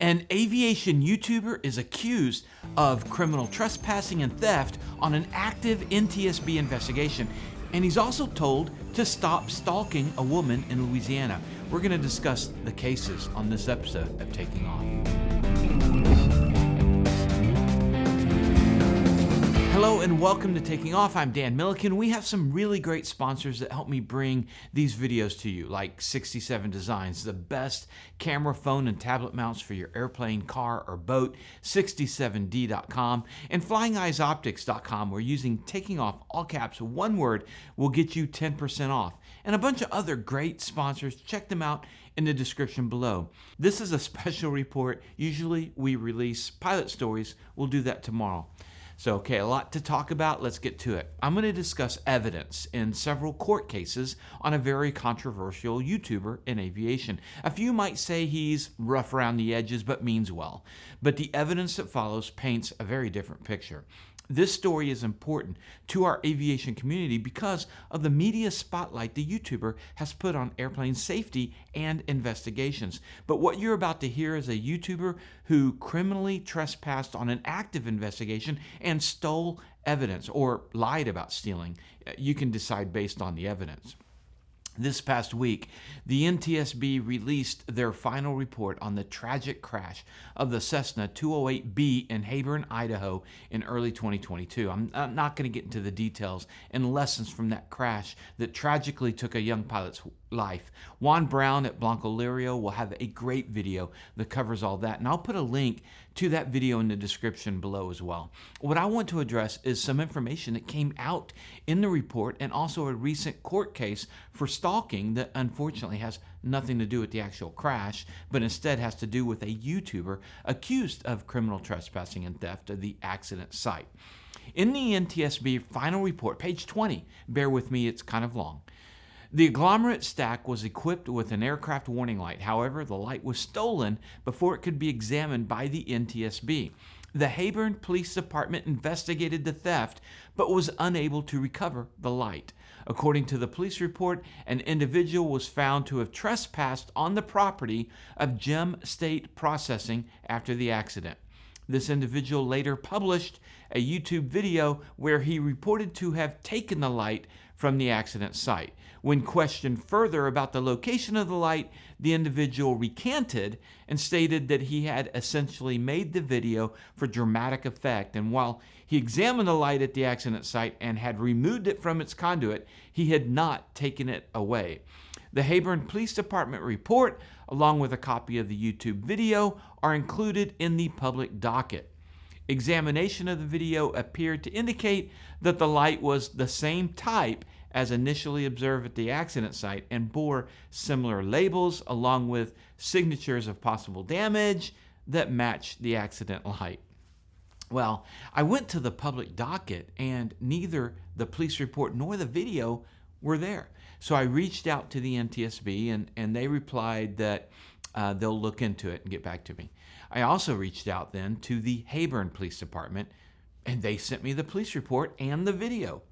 An aviation YouTuber is accused of criminal trespassing and theft on an active NTSB investigation, and he's also told to stop stalking a woman in Louisiana. We're going to discuss the cases on this episode of Taking Off. Hello and welcome to Taking Off. I'm Dan Milliken. We have some really great sponsors that help me bring these videos to you, like 67 Designs, the best camera, phone, and tablet mounts for your airplane, car, or boat, 67D.com, and FlyingEyesOptics.com, where using Taking Off, all caps, one word, will get you 10% off. And a bunch of other great sponsors. Check them out in the description below. This is a special report. Usually we release pilot stories. We'll do that tomorrow. So, okay, a lot to talk about. Let's get to it. I'm going to discuss evidence in several court cases on a very controversial YouTuber in aviation. A few might say he's rough around the edges, but means well. But the evidence that follows paints a very different picture. This story is important to our aviation community because of the media spotlight the YouTuber has put on airplane safety and investigations. But what you're about to hear is a YouTuber who criminally trespassed on an active investigation and stole evidence or lied about stealing. You can decide based on the evidence. This past week, the NTSB released their final report on the tragic crash of the Cessna 208B in Heyburn, Idaho in early 2022. I'm not going to get into the details and lessons from that crash that tragically took a young pilot's life. Juan Brown at Blanco Lirio will have a great video that covers all that, and I'll put a link to that video in the description below as well. What I want to address is some information that came out in the report and also a recent court case for stalking that unfortunately has nothing to do with the actual crash, but instead has to do with a YouTuber accused of criminal trespassing and theft of the accident site. In the NTSB final report, page 20, bear with me, it's kind of long. The agglomerate stack was equipped with an aircraft warning light. However, the light was stolen before it could be examined by the NTSB. The Heyburn Police Department investigated the theft, but was unable to recover the light. According to the police report, an individual was found to have trespassed on the property of Gem State Processing after the accident. This individual later published a YouTube video where he reported to have taken the light from the accident site. When questioned further about the location of the light, the individual recanted and stated that he had essentially made the video for dramatic effect, and while he examined the light at the accident site and had removed it from its conduit, he had not taken it away. The Heyburn Police Department report, along with a copy of the YouTube video, are included in the public docket. Examination of the video appeared to indicate that the light was the same type as initially observed at the accident site and bore similar labels along with signatures of possible damage that matched the accident light. Well, I went to the public docket and neither the police report nor the video were there. So I reached out to the NTSB and they replied that they'll look into it and get back to me. I also reached out then to the Heyburn Police Department and they sent me the police report and the video.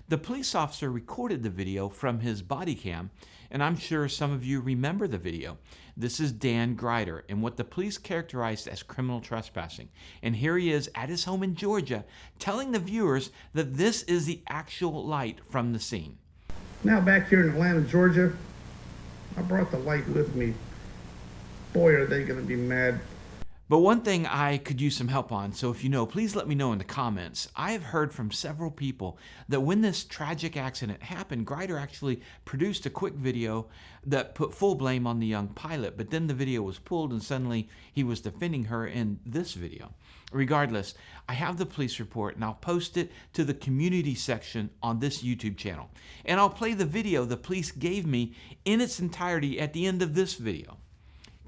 The police officer recorded the video from his body cam, and I'm sure some of you remember the video. This is Dan Gryder and what the police characterized as criminal trespassing. And here he is at his home in Georgia telling the viewers that this is the actual light from the scene. Now back here in Atlanta, Georgia, I brought the light with me. Boy, are they going to be mad. But one thing I could use some help on, so if you know, please let me know in the comments. I have heard from several people that when this tragic accident happened, Gryder actually produced a quick video that put full blame on the young pilot, but then the video was pulled and suddenly he was defending her in this video. Regardless, I have the police report and I'll post it to the community section on this YouTube channel. And I'll play the video the police gave me in its entirety at the end of this video.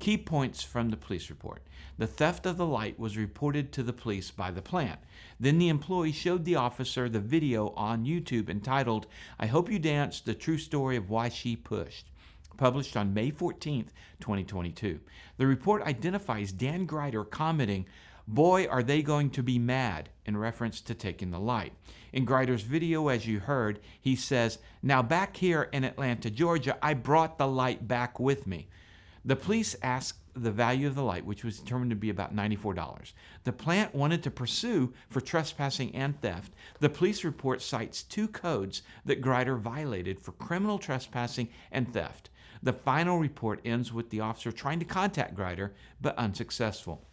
Key points from the police report. The theft of the light was reported to the police by the plant. Then the employee showed the officer the video on YouTube entitled, "I Hope You Danced, The True Story of Why She Pushed," published on May 14th, 2022. The report identifies Dan Gryder commenting, "Boy, are they going to be mad," in reference to taking the light. In Gryder's video, as you heard, he says, "Now back here in Atlanta, Georgia, I brought the light back with me." The police asked the value of the light, which was determined to be about $94. The plant wanted to pursue for trespassing and theft. The police report cites 2 codes that Gryder violated for criminal trespassing and theft. The final report ends with the officer trying to contact Gryder, but unsuccessful.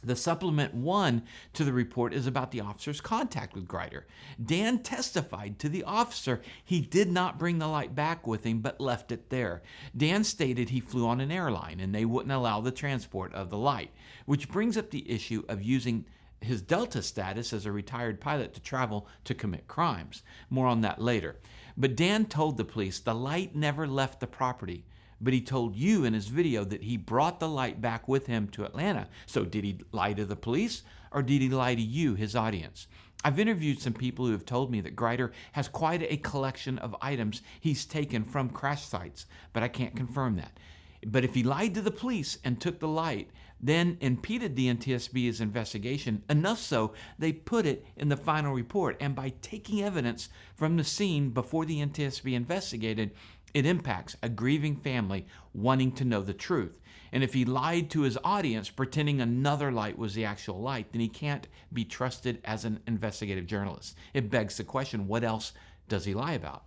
The supplement 1 to the report is about the officer's contact with Gryder. Dan testified to the officer he did not bring the light back with him, but left it there. Dan stated he flew on an airline and they wouldn't allow the transport of the light, which brings up the issue of using his Delta status as a retired pilot to travel to commit crimes. More on that later. But Dan told the police the light never left the property. But he told you in his video that he brought the light back with him to Atlanta. So did he lie to the police, or did he lie to you, his audience? I've interviewed some people who have told me that Gryder has quite a collection of items he's taken from crash sites, but I can't confirm that. But if he lied to the police and took the light, then impeded the NTSB's investigation, enough so they put it in the final report. And by taking evidence from the scene before the NTSB investigated, it impacts a grieving family wanting to know the truth. And if he lied to his audience, pretending another light was the actual light, then he can't be trusted as an investigative journalist. It begs the question, what else does he lie about?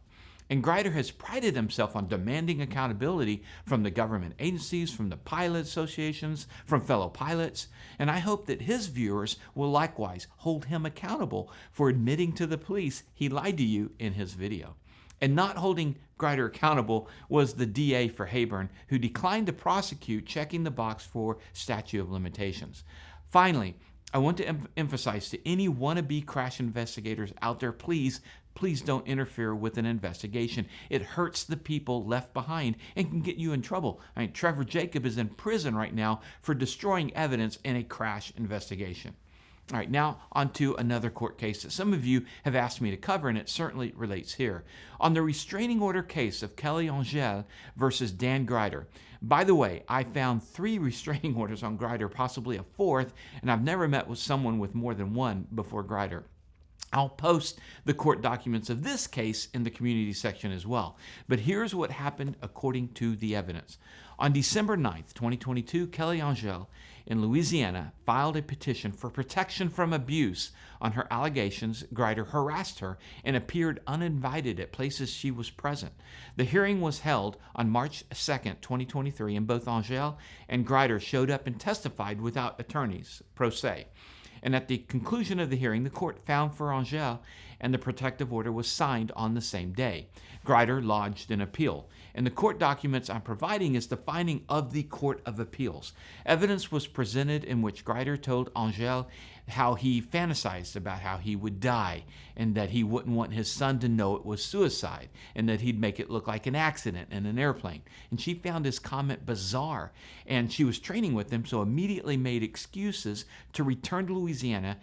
And Gryder has prided himself on demanding accountability from the government agencies, from the pilot associations, from fellow pilots. And I hope that his viewers will likewise hold him accountable for admitting to the police he lied to you in his video. And not holding Gryder accountable was the DA for Heyburn, who declined to prosecute, checking the box for statute of limitations. Finally, I want to emphasize to any wannabe crash investigators out there, please don't interfere with an investigation. It hurts the people left behind and can get you in trouble. I mean, Trevor Jacob is in prison right now for destroying evidence in a crash investigation. All right, now on to another court case that some of you have asked me to cover, and it certainly relates here. On the restraining order case of Kelly Angel versus Dan Gryder. By the way, I found 3 restraining orders on Gryder, possibly a 4th, and I've never met with someone with more than 1 before Gryder. I'll post the court documents of this case in the community section as well. But here's what happened according to the evidence. On December 9th, 2022, Kelly Angel in Louisiana filed a petition for protection from abuse on her allegations Gryder harassed her and appeared uninvited at places she was present. The hearing was held on March 2nd, 2023, and both Angel and Gryder showed up and testified without attorneys, pro se. And at the conclusion of the hearing, the court found for Angel, and the protective order was signed on the same day. Gryder lodged an appeal, and the court documents I'm providing is the finding of the Court of Appeals. Evidence was presented in which Gryder told Angel how he fantasized about how he would die, and that he wouldn't want his son to know it was suicide, and that he'd make it look like an accident in an airplane. And she found his comment bizarre, and she was training with him, so immediately made excuses to return to Louisiana,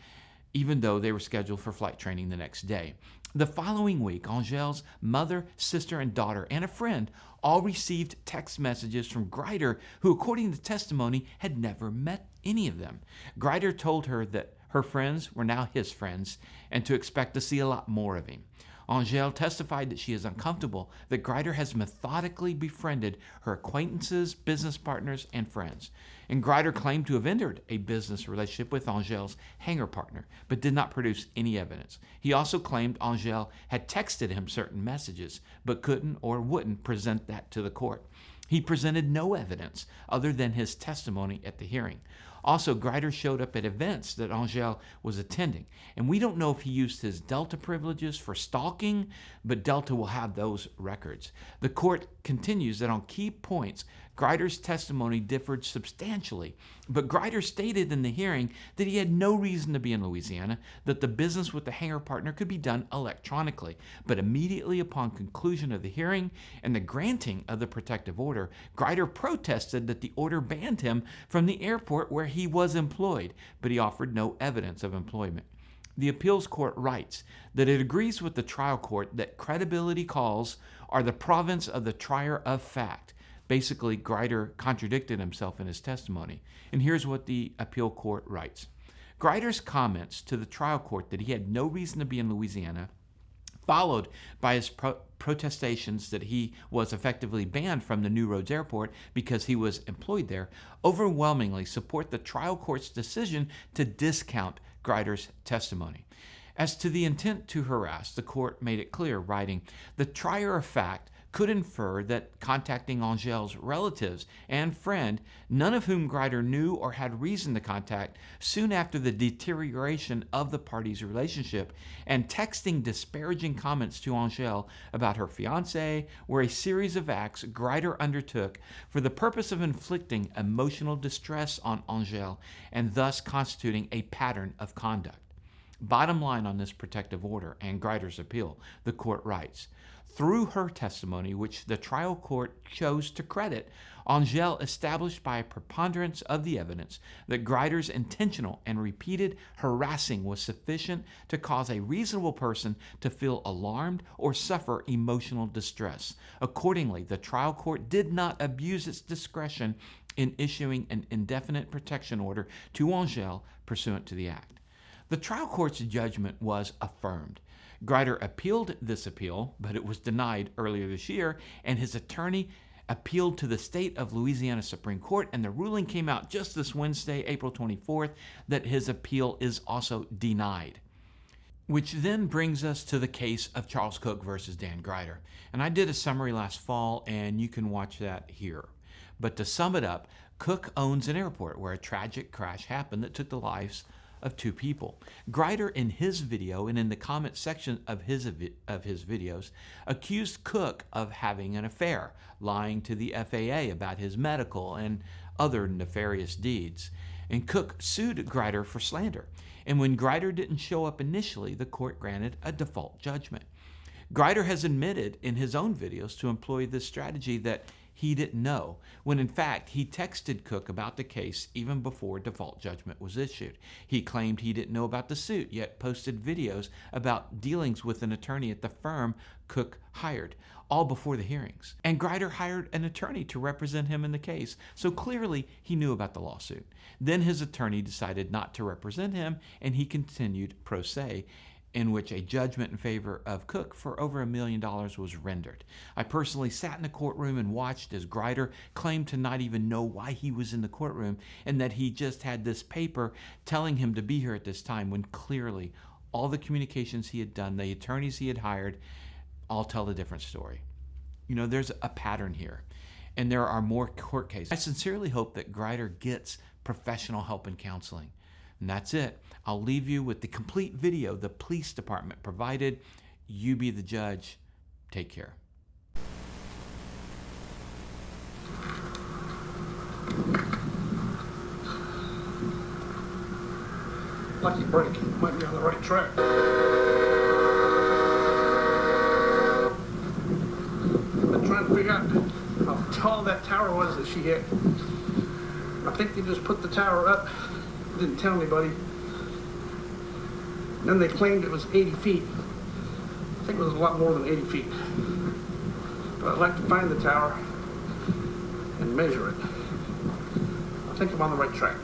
even though they were scheduled for flight training the next day. The following week, Angel's mother, sister, and daughter, and a friend all received text messages from Gryder, who, according to testimony, had never met any of them. Gryder told her that her friends were now his friends and to expect to see a lot more of him. Angel testified that she is uncomfortable that Gryder has methodically befriended her acquaintances, business partners, and friends. And Gryder claimed to have entered a business relationship with Angel's hangar partner, but did not produce any evidence. He also claimed Angel had texted him certain messages, but couldn't or wouldn't present that to the court. He presented no evidence other than his testimony at the hearing. Also, Gryder showed up at events that Angel was attending, and we don't know if he used his Delta privileges for stalking, but Delta will have those records. The court continues that on key points, Gryder's testimony differed substantially, but Gryder stated in the hearing that he had no reason to be in Louisiana, that the business with the hangar partner could be done electronically. But immediately upon conclusion of the hearing and the granting of the protective order, Gryder protested that the order banned him from the airport where he was employed, but he offered no evidence of employment. The appeals court writes that it agrees with the trial court that credibility calls are the province of the trier of fact. Basically, Gryder contradicted himself in his testimony. And here's what the appeal court writes. Gryder's comments to the trial court that he had no reason to be in Louisiana followed by his protestations that he was effectively banned from the New Roads Airport because he was employed there, overwhelmingly support the trial court's decision to discount Gryder's testimony. As to the intent to harass, the court made it clear, writing, "The trier of fact could infer that contacting Angel's relatives and friend, none of whom Gryder knew or had reason to contact, soon after the deterioration of the parties' relationship, and texting disparaging comments to Angel about her fiancé, were a series of acts Gryder undertook for the purpose of inflicting emotional distress on Angel and thus constituting a pattern of conduct." Bottom line on this protective order and Gryder's appeal, the court writes, "Through her testimony, which the trial court chose to credit, Angel established by a preponderance of the evidence that Gryder's intentional and repeated harassing was sufficient to cause a reasonable person to feel alarmed or suffer emotional distress. Accordingly, the trial court did not abuse its discretion in issuing an indefinite protection order to Angel pursuant to the act." The trial court's judgment was affirmed. Gryder appealed this appeal, but it was denied earlier this year, and his attorney appealed to the state of Louisiana Supreme Court, and the ruling came out just this Wednesday, April 24th, that his appeal is also denied. Which then brings us to the case of Charles Cook versus Dan Gryder. And I did a summary last fall, and you can watch that here. But to sum it up, Cook owns an airport where a tragic crash happened that took the lives of 2 people. Gryder, in his video and in the comment section of his videos, accused Cook of having an affair, lying to the FAA about his medical and other nefarious deeds. And Cook sued Gryder for slander. And when Gryder didn't show up initially, the court granted a default judgment. Gryder has admitted in his own videos to employ this strategy that he didn't know, when in fact he texted Cook about the case even before default judgment was issued. He claimed he didn't know about the suit, yet posted videos about dealings with an attorney at the firm Cook hired, all before the hearings. And Gryder hired an attorney to represent him in the case, so clearly he knew about the lawsuit. Then his attorney decided not to represent him, and he continued pro se, in which a judgment in favor of Cook for over $1 million was rendered. I personally sat in the courtroom and watched as Gryder claimed to not even know why he was in the courtroom and that he just had this paper telling him to be here at this time, when clearly all the communications he had done, the attorneys he had hired, all tell a different story. You know, there's a pattern here, and there are more court cases. I sincerely hope that Gryder gets professional help and counseling. And that's it. I'll leave you with the complete video the police department provided. You be the judge. Take care. Lucky break. Might be on the right track. I'm trying to figure out how tall that tower was that she hit. I think they just put the tower up. Didn't tell anybody. Then they claimed it was 80 feet. I think it was a lot more than 80 feet. But I'd like to find the tower and measure it. I think I'm on the right track.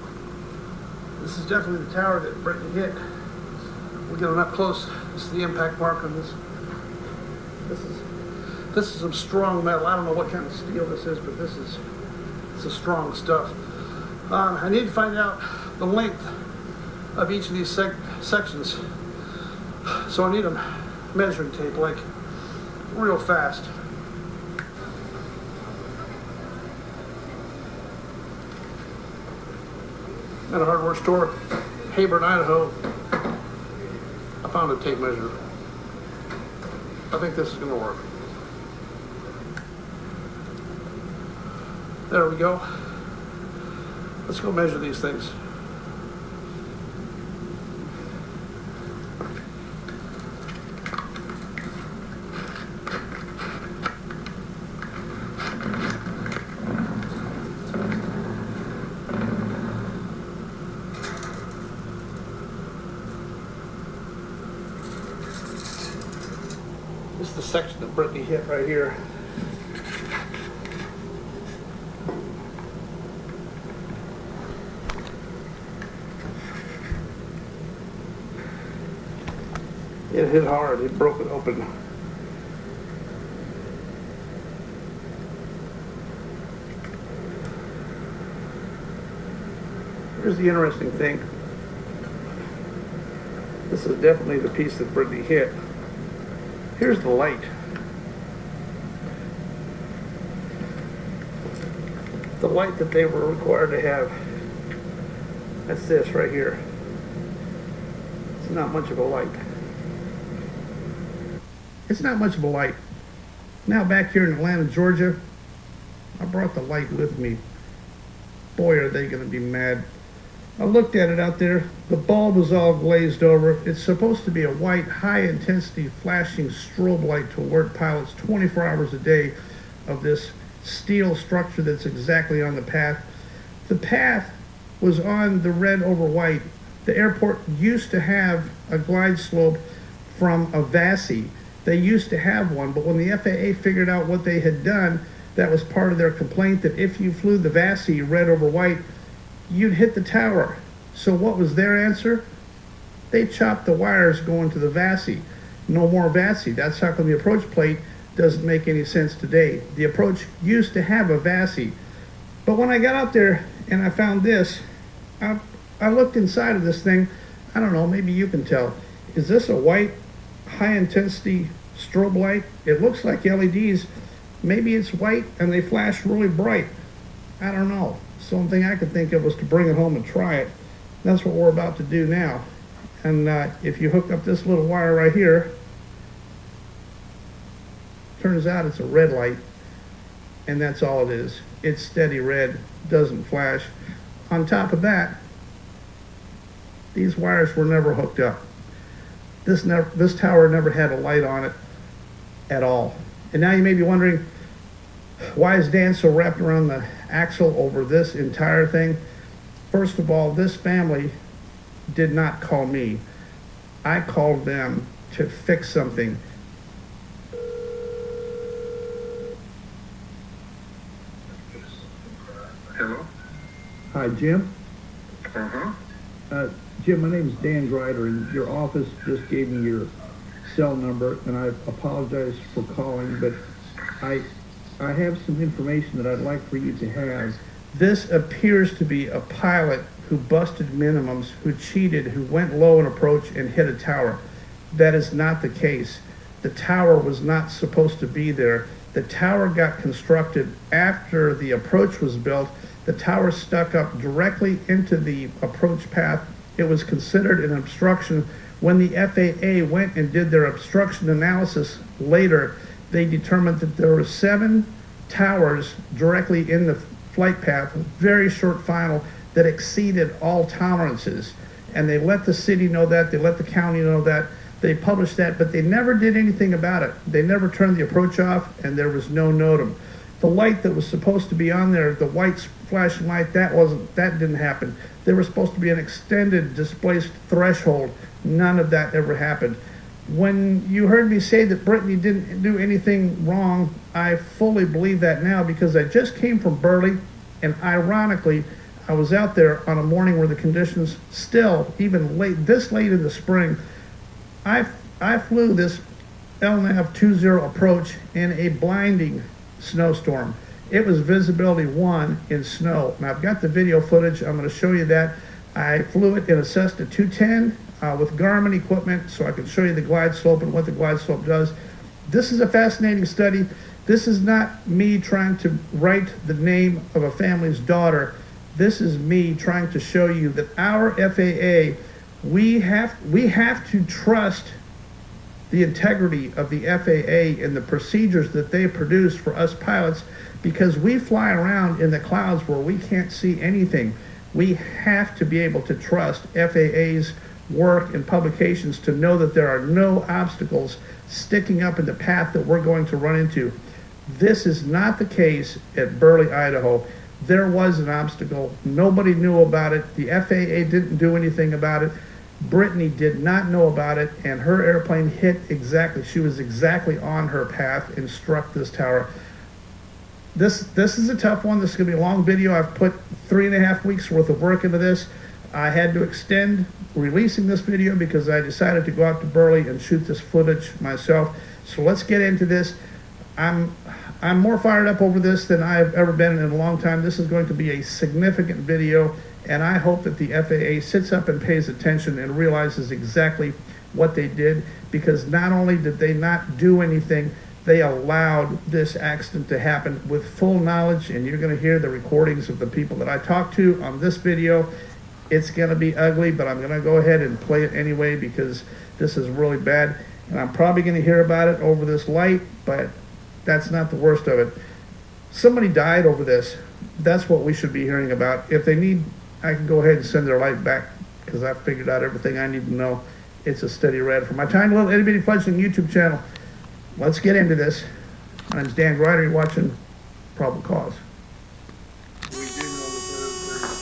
This is definitely the tower that Brittany hit. We'll get it up close. This is the impact mark on this. This is some strong metal. I don't know what kind of steel this is, but this is strong stuff. I need to find out the length of each of these sections. So I need a measuring tape, like real fast. At a hardware store, Heyburn, Idaho, I found a tape measure. I think this is going to work. There we go. Let's go measure these things. This is the section that Brittany hit right here. It hit hard. It broke it open. Here's the interesting thing. This is definitely the piece that Brittany hit. Here's the light. The light that they were required to have. That's this right here. It's not much of a light. It's not much of a light. Now back here in Atlanta, Georgia, I brought the light with me. Boy, are they going to be mad. I looked at it out there. The bulb is all glazed over. It's supposed to be a white, high-intensity, flashing strobe light to alert pilots 24 hours a day of this steel structure that's exactly on the path. The path was on the red over white. The airport used to have a glide slope from a VASI. They used to have one, but when the FAA figured out what they had done, that was part of their complaint, that if you flew the VASI red over white, you'd hit the tower. So what was their answer? They chopped the wires going to the VASI. No more VASI. That's how come the approach plate doesn't make any sense today. The approach used to have a VASI. But when I got out there and I found this, I looked inside of this thing. I don't know, maybe you can tell. Is this a white, high-intensity strobe light? It looks like LEDs. Maybe it's white and they flash really bright. I don't know. So one thing I could think of was to bring it home and try it. That's what we're about to do now. And if you hook up this little wire right here, turns out it's a red light, and that's all it is. It's steady red, doesn't flash. On top of that, these wires were never hooked up. This tower never had a light on it at all. And now you may be wondering, why is Dan so wrapped around the axle over this entire thing? First of all, this family did not call me. I called them to fix something. Hello? Hi, Jim. Uh-huh. Jim, my name is Dan Gryder, and your office just gave me your cell number, and I apologize for calling, but I have some information that I'd like for you to have. This appears to be a pilot who busted minimums, who cheated, who went low in approach and hit a tower. That is not the case. The tower was not supposed to be there. The tower got constructed after the approach was built. The tower stuck up directly into the approach path. It was considered an obstruction. When the FAA went and did their obstruction analysis later, they determined that there were 7 towers directly in the flight path, very short final, that exceeded all tolerances. And they let the city know that, they let the county know that, they published that, but they never did anything about it. They never turned the approach off, and there was no NOTAM. The light that was supposed to be on there, the white flashing light, that didn't happen. There was supposed to be an extended displaced threshold. None of that ever happened. When you heard me say that Brittany didn't do anything wrong, I fully believe that now, because I just came from Burley, and ironically, I was out there on a morning where the conditions still, even this late in the spring, I flew this LNAV 20 approach in a blinding snowstorm. It was visibility 1 in snow. And I've got the video footage. I'm going to show you that. I flew it in a Cessna 210 with Garmin equipment, so I can show you the glide slope and what the glide slope does. This is a fascinating study. This is not me trying to write the name of a family's daughter. This is me trying to show you that our FAA, we have to trust the integrity of the FAA and the procedures that they produce for us pilots, because we fly around in the clouds where we can't see anything. We have to be able to trust FAA's work and publications to know that there are no obstacles sticking up in the path that we're going to run into. This is not the case at Burley, Idaho. There was an obstacle. Nobody knew about it. The FAA didn't do anything about it. Brittany did not know about it, and her airplane hit exactly. She was exactly on her path and struck this tower. This is a tough one. This is going to be a long video. I've put 3.5 weeks worth of work into this. I had to extend releasing this video because I decided to go out to Burley and shoot this footage myself. So let's get into this. I'm more fired up over this than I've ever been in a long time. This is going to be a significant video, and I hope that the FAA sits up and pays attention and realizes exactly what they did, because not only did they not do anything, they allowed this accident to happen with full knowledge. And you're going to hear the recordings of the people that I talked to on this video. It's going to be ugly, but I'm going to go ahead and play it anyway because this is really bad. And I'm probably going to hear about it over this light, but that's not the worst of it. Somebody died over this. That's what we should be hearing about. If they need, I can go ahead and send their light back because I've figured out everything I need to know. It's a steady red for my tiny little itty bitty fledgling YouTube channel. Let's get into this. My name's Dan Gryder. You're watching Probable Cause.